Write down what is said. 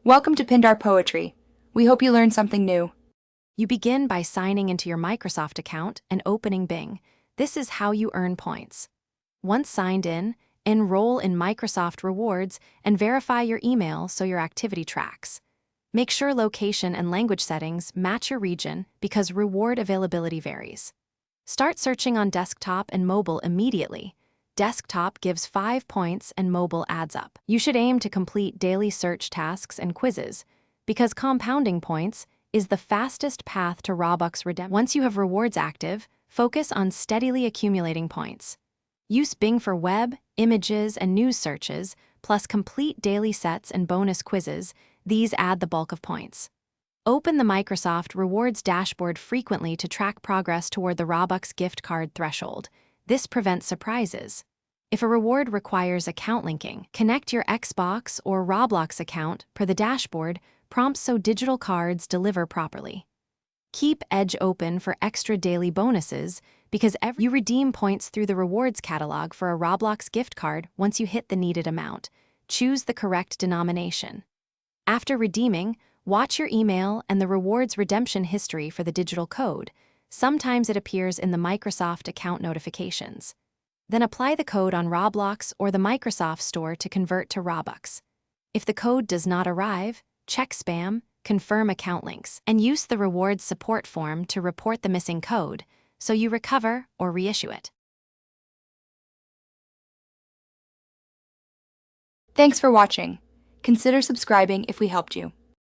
Welcome to Pindar Poetry. We hope you learned something new. You begin by signing into your Microsoft account and opening Bing. This is how you earn points. Once signed in, enroll in Microsoft Rewards and verify your email so your activity tracks. Make sure location and language settings match your region because reward availability varies. Start searching on desktop and mobile immediately. Desktop gives 5 points and mobile adds up. You should aim to complete daily search tasks and quizzes because compounding points is the fastest path to Robux redemption. Once you have rewards active, focus on steadily accumulating points. Use Bing for web, images, and news searches, plus complete daily sets and bonus quizzes. These add the bulk of points. Open the Microsoft Rewards dashboard frequently to track progress toward the Robux gift card threshold. This prevents surprises. If a reward requires account linking, connect your Xbox or Roblox account per the dashboard prompts so digital cards deliver properly. Keep Edge open for extra daily bonuses because you redeem points through the rewards catalog for a Roblox gift card once you hit the needed amount. Choose the correct denomination. After redeeming, watch your email and the rewards redemption history for the digital code. Sometimes it appears in the Microsoft account notifications. Then apply the code on Roblox or the Microsoft Store to convert to Robux. If the code does not arrive, check spam, confirm account links, and use the rewards support form to report the missing code so you recover or reissue it. Thanks for watching. Consider subscribing if we helped you.